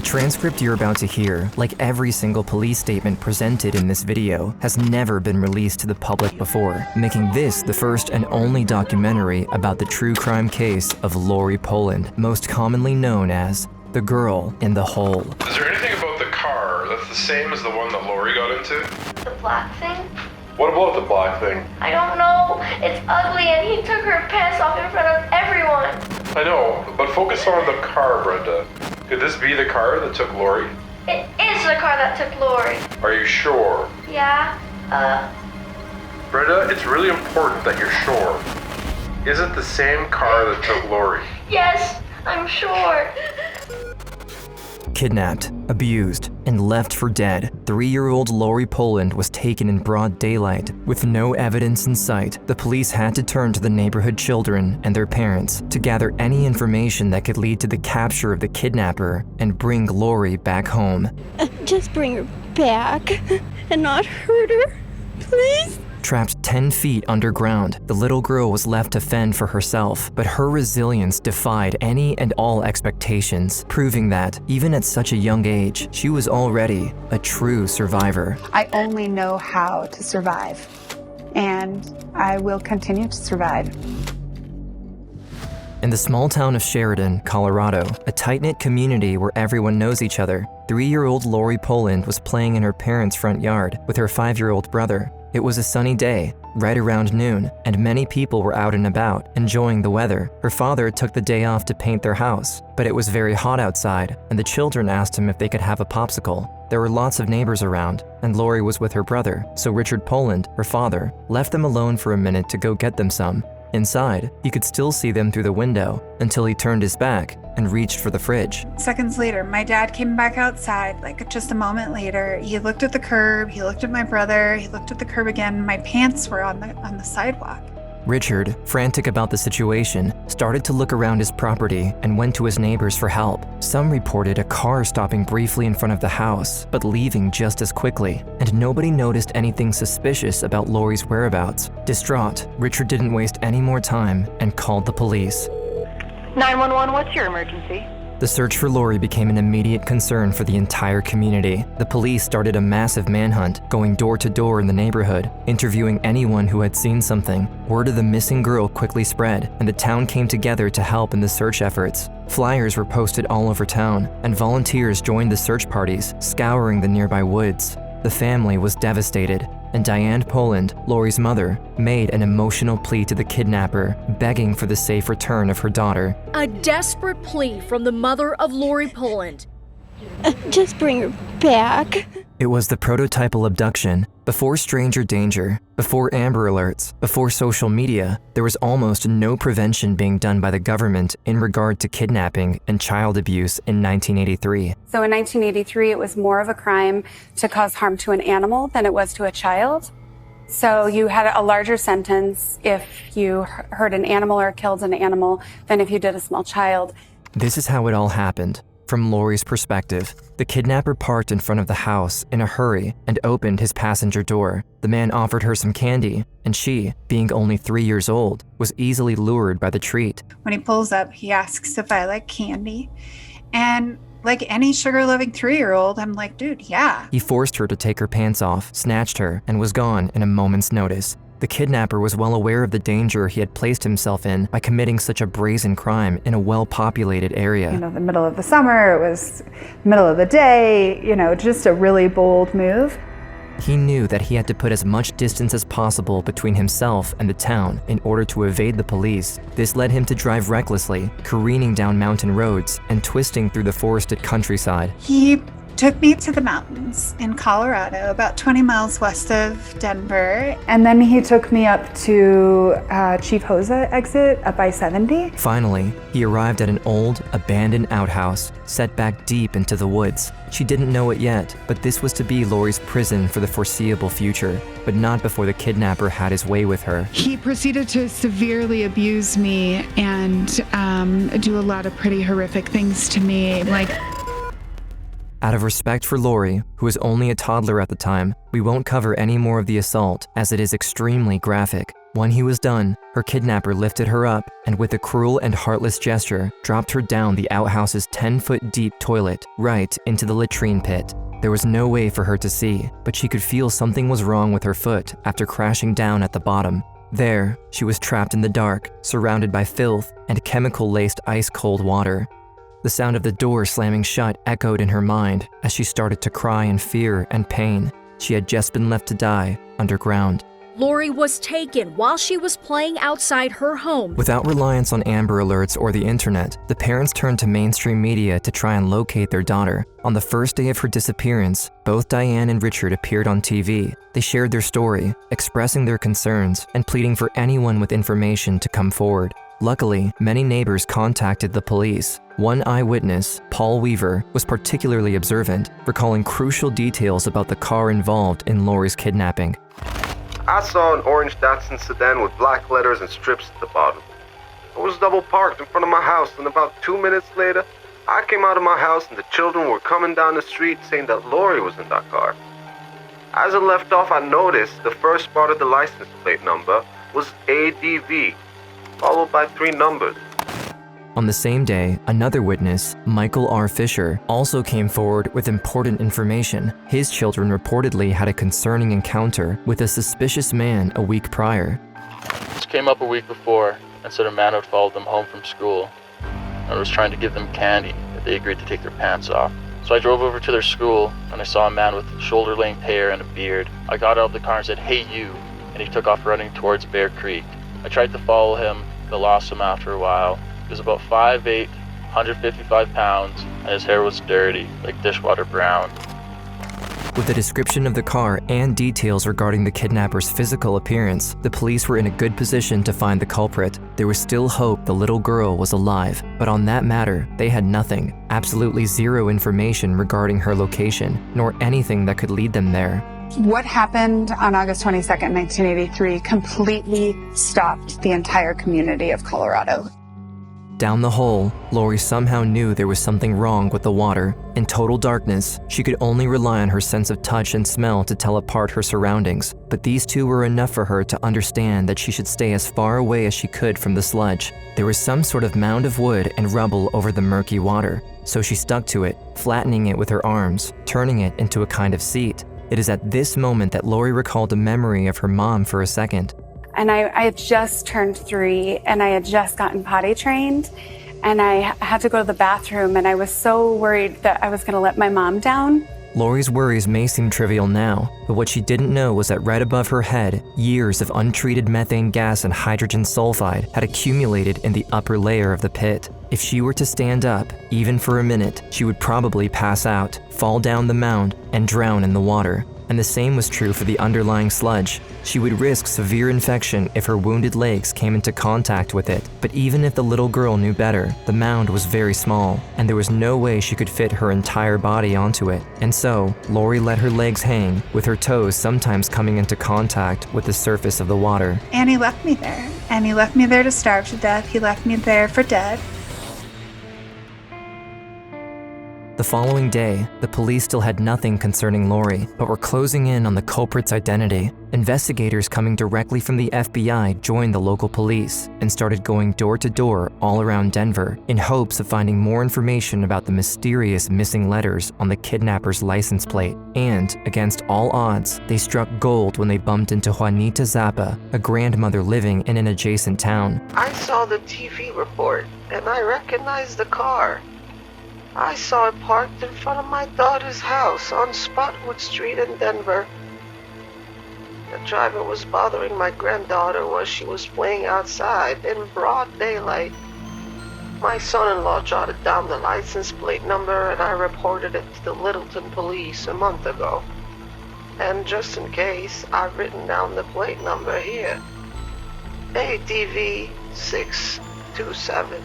transcript you're about to hear, like every single police statement presented in this video, has never been released to the public before, making this the first and only documentary about the true crime case of Lori Poland, most commonly known as the girl in the hole. Is there anything about the car that's the same as the one that Lori got into? The black thing? What about the black thing? I don't know. It's ugly and he took her pants off in front of everyone. I know, but focus on the car, Brenda. Could this be the car that took Lori? It is the car that took Lori. Are you sure? Yeah, Brenda, it's really important that you're sure. Is it the same car that took Lori? yes, I'm sure. Kidnapped, abused, and left for dead, 3-year-old Lori Poland was taken in broad daylight. With no evidence in sight, the police had to turn to the neighborhood children and their parents to gather any information that could lead to the capture of the kidnapper and bring Lori back home. Just bring her back and not hurt her, please. Trapped 10 feet underground, the little girl was left to fend for herself, but her resilience defied any and all expectations, proving that, even at such a young age, she was already a true survivor. I only know how to survive, and I will continue to survive. In the small town of Sheridan, Colorado, a tight-knit community where everyone knows each other, 3-year-old Lori Poland was playing in her parents' front yard with her 5-year-old brother. It was a sunny day, right around noon, and many people were out and about, enjoying the weather. Her father took the day off to paint their house, but it was very hot outside, and the children asked him if they could have a popsicle. There were lots of neighbors around, and Lori was with her brother, so Richard Poland, her father, left them alone for a minute to go get them some. Inside, he could still see them through the window until he turned his back and reached for the fridge. Seconds later, my dad came back outside, like just a moment later. He looked at the curb, he looked at my brother, he looked at the curb again. My pants were on the sidewalk. Richard, frantic about the situation, started to look around his property and went to his neighbors for help. Some reported a car stopping briefly in front of the house, but leaving just as quickly, and nobody noticed anything suspicious about Lori's whereabouts. Distraught, Richard didn't waste any more time and called the police. 911, what's your emergency? The search for Lori became an immediate concern for the entire community. The police started a massive manhunt, going door to door in the neighborhood, interviewing anyone who had seen something. Word of the missing girl quickly spread, and the town came together to help in the search efforts. Flyers were posted all over town, and volunteers joined the search parties, scouring the nearby woods. The family was devastated, and Diane Poland, Lori's mother, made an emotional plea to the kidnapper, begging for the safe return of her daughter. A desperate plea from the mother of Lori Poland. Just bring her back. It was the prototypal abduction. Before stranger danger, before Amber Alerts, before social media, there was almost no prevention being done by the government in regard to kidnapping and child abuse in 1983. So in 1983, it was more of a crime to cause harm to an animal than it was to a child. So you had a larger sentence if you hurt an animal or killed an animal than if you did a small child. This is how it all happened. From Lori's perspective, the kidnapper parked in front of the house in a hurry and opened his passenger door. The man offered her some candy, and she, being only 3 years old, was easily lured by the treat. When he pulls up, he asks if I like candy. And like any sugar-loving 3-year-old, I'm like, dude, yeah. He forced her to take her pants off, snatched her, and was gone in a moment's notice. The kidnapper was well aware of the danger he had placed himself in by committing such a brazen crime in a well-populated area. You know, the middle of the summer, it was middle of the day, you know, just a really bold move. He knew that he had to put as much distance as possible between himself and the town in order to evade the police. This led him to drive recklessly, careening down mountain roads and twisting through the forested countryside. He took me to the mountains in Colorado, about 20 miles west of Denver. And then he took me up to Chief Hosa exit up I-70. Finally, he arrived at an old, abandoned outhouse, set back deep into the woods. She didn't know it yet, but this was to be Lori's prison for the foreseeable future, but not before the kidnapper had his way with her. He proceeded to severely abuse me and do a lot of pretty horrific things to me, like... Out of respect for Lori, who was only a toddler at the time, we won't cover any more of the assault as it is extremely graphic. When he was done, her kidnapper lifted her up and with a cruel and heartless gesture, dropped her down the outhouse's 10-foot deep toilet right into the latrine pit. There was no way for her to see, but she could feel something was wrong with her foot after crashing down at the bottom. There, she was trapped in the dark, surrounded by filth and chemical-laced ice-cold water. The sound of the door slamming shut echoed in her mind as she started to cry in fear and pain. She had just been left to die underground. Lori was taken while she was playing outside her home. Without reliance on Amber Alerts or the internet, the parents turned to mainstream media to try and locate their daughter. On the first day of her disappearance, both Diane and Richard appeared on TV. They shared their story, expressing their concerns and pleading for anyone with information to come forward. Luckily, many neighbors contacted the police. One eyewitness, Paul Weaver, was particularly observant, recalling crucial details about the car involved in Lori's kidnapping. I saw an orange Datsun sedan with black letters and strips at the bottom. It was double parked in front of my house, and about 2 minutes later, I came out of my house and the children were coming down the street saying that Lori was in that car. As I left off, I noticed the first part of the license plate number was ADV, followed by 3 numbers. On the same day, another witness, Michael R. Fisher, also came forward with important information. His children reportedly had a concerning encounter with a suspicious man a week prior. This came up a week before and said a man had followed them home from school and was trying to give them candy if they agreed to take their pants off. So I drove over to their school and I saw a man with shoulder-length hair and a beard. I got out of the car and said, "Hey you," and he took off running towards Bear Creek. I tried to follow him, but lost him after a while. He was about 5'8", 155 pounds, and his hair was dirty, like dishwater brown. With a description of the car and details regarding the kidnapper's physical appearance, the police were in a good position to find the culprit. There was still hope the little girl was alive, but on that matter, they had nothing, absolutely zero information regarding her location, nor anything that could lead them there. What happened on August 22nd, 1983 completely stopped the entire community of Colorado. Down the hole, Lori somehow knew there was something wrong with the water. In total darkness, she could only rely on her sense of touch and smell to tell apart her surroundings, but these two were enough for her to understand that she should stay as far away as she could from the sludge. There was some sort of mound of wood and rubble over the murky water, so she stuck to it, flattening it with her arms, turning it into a kind of seat. It is at this moment that Lori recalled a memory of her mom for a second. And I had just turned 3 and I had just gotten potty trained and I had to go to the bathroom and I was so worried that I was going to let my mom down. Lori's worries may seem trivial now, but what she didn't know was that right above her head, years of untreated methane gas and hydrogen sulfide had accumulated in the upper layer of the pit. If she were to stand up, even for a minute, she would probably pass out, fall down the mound, and drown in the water. And the same was true for the underlying sludge. She would risk severe infection if her wounded legs came into contact with it. But even if the little girl knew better, the mound was very small, and there was no way she could fit her entire body onto it. And so, Lori let her legs hang, with her toes sometimes coming into contact with the surface of the water. And he left me there. And he left me there to starve to death. He left me there for dead. The following day, the police still had nothing concerning Lori, but were closing in on the culprit's identity. Investigators coming directly from the FBI joined the local police and started going door to door all around Denver in hopes of finding more information about the mysterious missing letters on the kidnapper's license plate. And, against all odds, they struck gold when they bumped into Juanita Zappa, a grandmother living in an adjacent town. I saw the TV report and I recognized the car. I saw it parked in front of my daughter's house on Spotwood Street in Denver. The driver was bothering my granddaughter while she was playing outside in broad daylight. My son-in-law jotted down the license plate number and I reported it to the Littleton police a month ago. And just in case, I've written down the plate number here. ADV 627.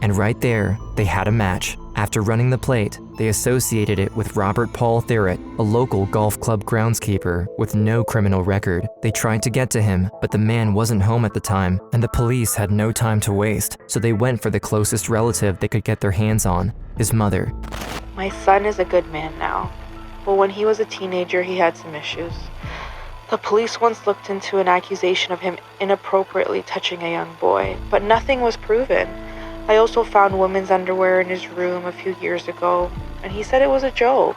And right there, they had a match. After running the plate, they associated it with Robert Paul Thurrott, a local golf club groundskeeper with no criminal record. They tried to get to him, but the man wasn't home at the time, and the police had no time to waste, so they went for the closest relative they could get their hands on, his mother. My son is a good man now, but when he was a teenager, he had some issues. The police once looked into an accusation of him inappropriately touching a young boy, but nothing was proven. I also found women's underwear in his room a few years ago, and he said it was a joke.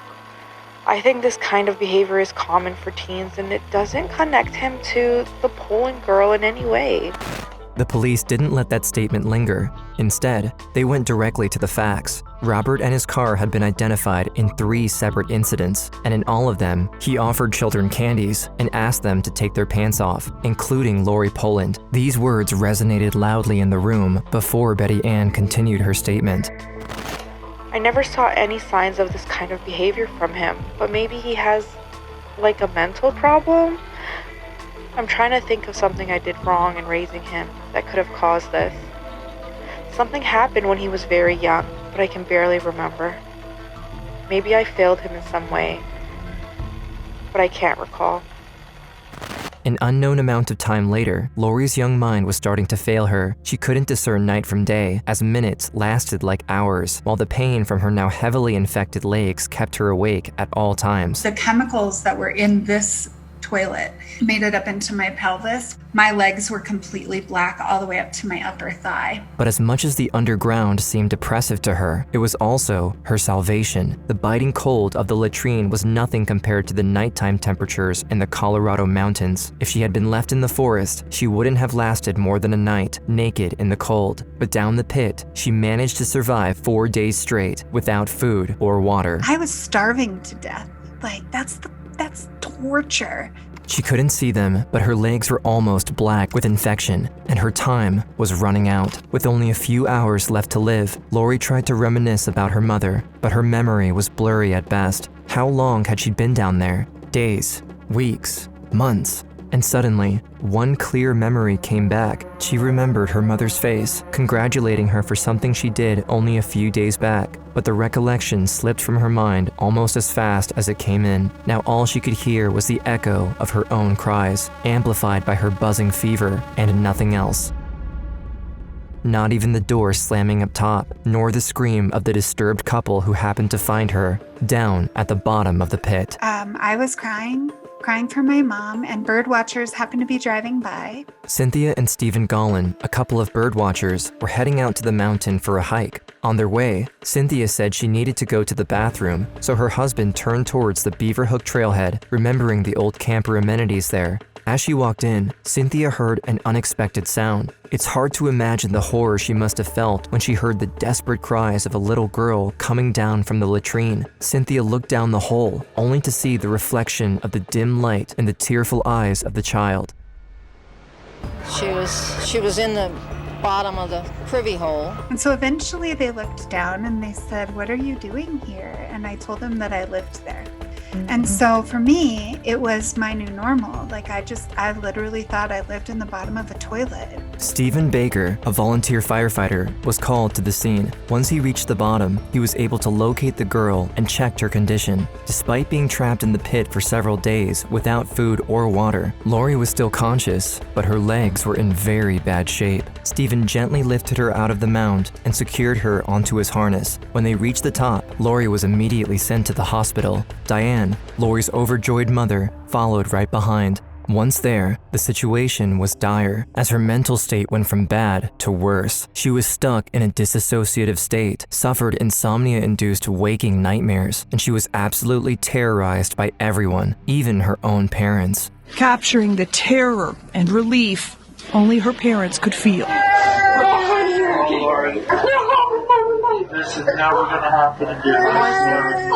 I think this kind of behavior is common for teens, and it doesn't connect him to the Poland girl in any way. The police didn't let that statement linger. Instead, they went directly to the facts. Robert and his car had been identified in 3 separate incidents, and in all of them, he offered children candies and asked them to take their pants off, including Lori Poland. These words resonated loudly in the room before Betty Ann continued her statement. I never saw any signs of this kind of behavior from him, but maybe he has, like, a mental problem? I'm trying to think of something I did wrong in raising him that could have caused this. Something happened when he was very young, but I can barely remember. Maybe I failed him in some way, but I can't recall. An unknown amount of time later, Lori's young mind was starting to fail her. She couldn't discern night from day, as minutes lasted like hours, while the pain from her now heavily infected legs kept her awake at all times. The chemicals that were in this toilet made it up into my pelvis. My legs were completely black all the way up to my upper thigh. But as much as the underground seemed oppressive to her, it was also her salvation. The biting cold of the latrine was nothing compared to the nighttime temperatures in the Colorado mountains. If she had been left in the forest, she wouldn't have lasted more than a night, naked in the cold. But down the pit, she managed to survive 4 days straight without food or water. I was starving to death. Like, that's torture. She couldn't see them, but her legs were almost black with infection, and her time was running out. With only a few hours left to live, Lori tried to reminisce about her mother, but her memory was blurry at best. How long had she been down there? Days, weeks, months. And suddenly, one clear memory came back. She remembered her mother's face, congratulating her for something she did only a few days back. But the recollection slipped from her mind almost as fast as it came in. Now all she could hear was the echo of her own cries, amplified by her buzzing fever, and nothing else. Not even the door slamming up top, nor the scream of the disturbed couple who happened to find her down at the bottom of the pit. I was crying for my mom, and bird watchers happened to be driving by. Cynthia and Stephen Gollin, a couple of bird watchers, were heading out to the mountain for a hike. On their way, Cynthia said she needed to go to the bathroom, so her husband turned towards the Beaver Hook trailhead, remembering the old camper amenities there. As she walked in, Cynthia heard an unexpected sound. It's hard to imagine the horror she must have felt when she heard the desperate cries of a little girl coming down from the latrine. Cynthia looked down the hole, only to see the reflection of the dim light in the tearful eyes of the child. She was in the bottom of the privy hole. And so eventually they looked down and they said, "What are you doing here?" And I told them that I lived there. And so for me, it was my new normal. Like I literally thought I lived in the bottom of a toilet. Stephen Baker, a volunteer firefighter, was called to the scene. Once he reached the bottom, he was able to locate the girl and checked her condition. Despite being trapped in the pit for several days without food or water, Lori was still conscious, but her legs were in very bad shape. Stephen gently lifted her out of the mound and secured her onto his harness. When they reached the top, Lori was immediately sent to the hospital. Diane, Lori's overjoyed mother, followed right behind. Once there, the situation was dire, as her mental state went from bad to worse. She was stuck in a dissociative state, suffered insomnia-induced waking nightmares, and she was absolutely terrorized by everyone, even her own parents. Capturing the terror and relief only her parents could feel. Oh, Lord. This is never going to happen again.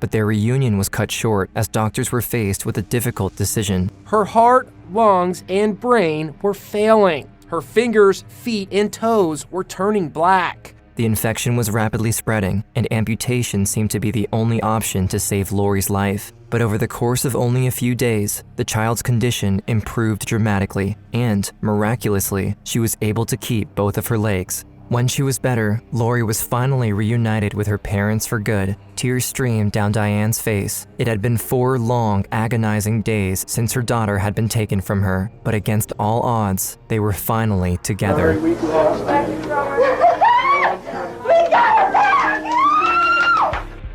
But their reunion was cut short as doctors were faced with a difficult decision. Her heart, lungs, and brain were failing. Her fingers, feet, and toes were turning black. The infection was rapidly spreading, and amputation seemed to be the only option to save Lori's life. But over the course of only a few days, the child's condition improved dramatically, and, miraculously, she was able to keep both of her legs. When she was better, Lori was finally reunited with her parents for good. Tears streamed down Diane's face. It had been 4 long, agonizing days since her daughter had been taken from her, but against all odds, they were finally together. We got her back!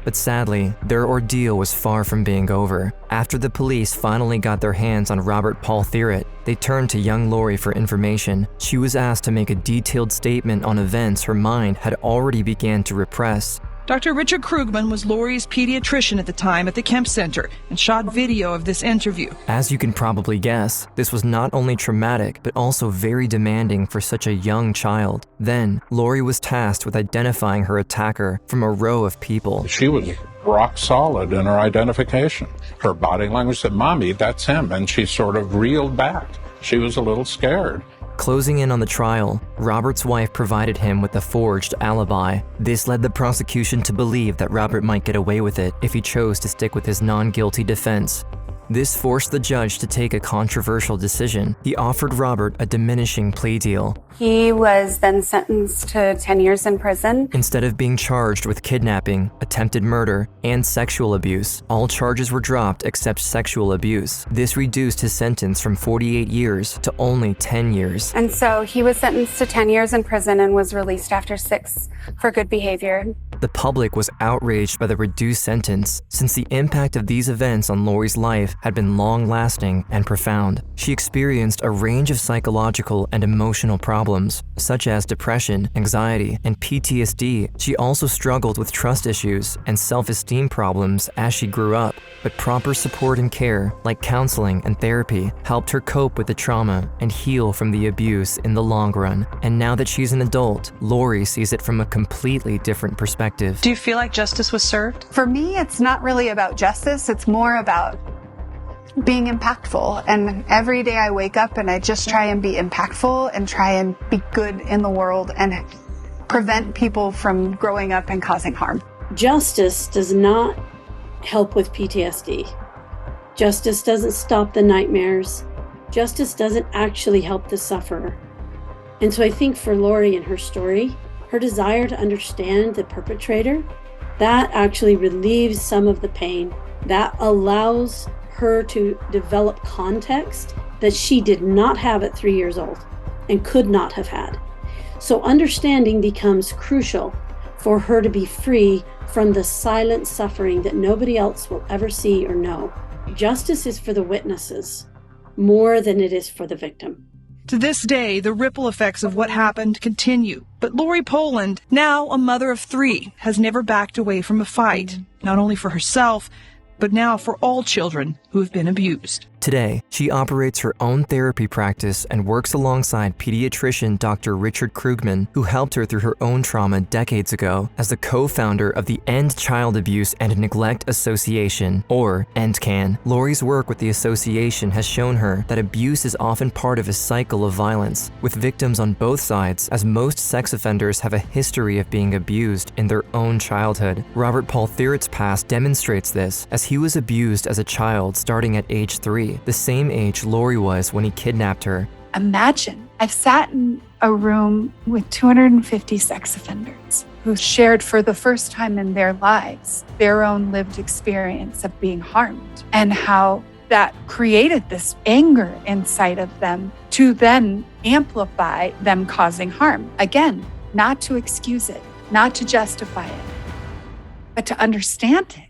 But sadly, their ordeal was far from being over. After the police finally got their hands on Robert Paul Thiriet, they turned to young Lori for information. She was asked to make a detailed statement on events her mind had already began to repress. Dr. Richard Krugman was Lori's pediatrician at the time at the Kemp Center and shot video of this interview. As you can probably guess, this was not only traumatic, but also very demanding for such a young child. Then, Lori was tasked with identifying her attacker from a row of people. She was rock solid in her identification. Her body language said, "Mommy, that's him," and she sort of reeled back. She was a little scared. Closing in on the trial, Robert's wife provided him with a forged alibi. This led the prosecution to believe that Robert might get away with it if he chose to stick with his non-guilty defense. This forced the judge to take a controversial decision. He offered Robert a diminishing plea deal. He was then sentenced to 10 years in prison. Instead of being charged with kidnapping, attempted murder, and sexual abuse, all charges were dropped except sexual abuse. This reduced his sentence from 48 years to only 10 years. And so he was sentenced to 10 years in prison and was released after 6 for good behavior. The public was outraged by the reduced sentence, since the impact of these events on Lori's life had been long-lasting and profound. She experienced a range of psychological and emotional problems, such as depression, anxiety, and PTSD. She also struggled with trust issues and self-esteem problems as she grew up, but proper support and care, like counseling and therapy, helped her cope with the trauma and heal from the abuse in the long run. And now that she's an adult, Lori sees it from a completely different perspective. Do you feel like justice was served? For me, it's not really about justice. It's more about being impactful. And every day I wake up and I just try and be impactful and try and be good in the world and prevent people from growing up and causing harm. Justice does not help with PTSD. Justice doesn't stop the nightmares. Justice doesn't actually help the sufferer. And so I think for Lori and her story, her desire to understand the perpetrator, that actually relieves some of the pain. That allows her to develop context that she did not have at 3 years old and could not have had. So understanding becomes crucial for her to be free from the silent suffering that nobody else will ever see or know. Justice is for the witnesses more than it is for the victim. To this day, the ripple effects of what happened continue. But Lori Poland, now a mother of 3, has never backed away from a fight, not only for herself, but now for all children who have been abused. Today, she operates her own therapy practice and works alongside pediatrician Dr. Richard Krugman, who helped her through her own trauma decades ago, as the co-founder of the End Child Abuse and Neglect Association, or EndCAN. Lori's work with the association has shown her that abuse is often part of a cycle of violence, with victims on both sides, as most sex offenders have a history of being abused in their own childhood. Robert Paul Thiriet's past demonstrates this, as he was abused as a child starting at age 3, the same age Lori was when he kidnapped her. Imagine, I've sat in a room with 250 sex offenders who shared for the first time in their lives their own lived experience of being harmed, and how that created this anger inside of them to then amplify them causing harm. Again, not to excuse it, not to justify it, but to understand it.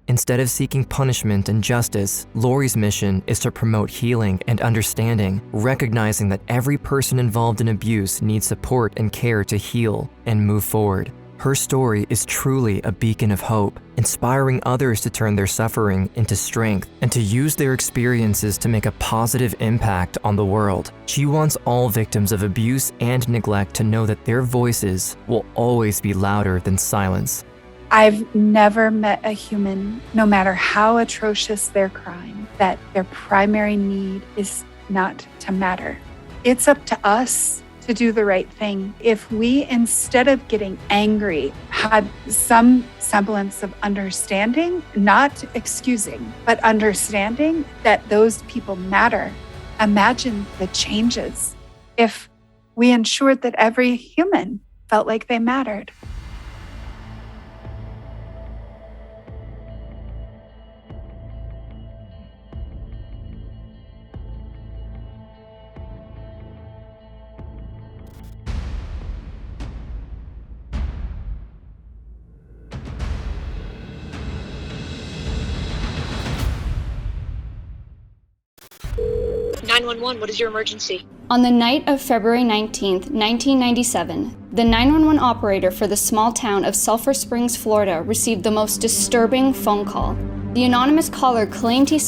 Instead of seeking punishment and justice, Lori's mission is to promote healing and understanding, recognizing that every person involved in abuse needs support and care to heal and move forward. Her story is truly a beacon of hope, inspiring others to turn their suffering into strength and to use their experiences to make a positive impact on the world. She wants all victims of abuse and neglect to know that their voices will always be louder than silence. I've never met a human, no matter how atrocious their crime, that their primary need is not to matter. It's up to us to do the right thing. If we, instead of getting angry, had some semblance of understanding, not excusing, but understanding that those people matter, imagine the changes if we ensured that every human felt like they mattered. 911, what is your emergency? On the night of February 19th, 1997, the 911 operator for the small town of Sulphur Springs, Florida, received the most disturbing phone call. The anonymous caller claimed he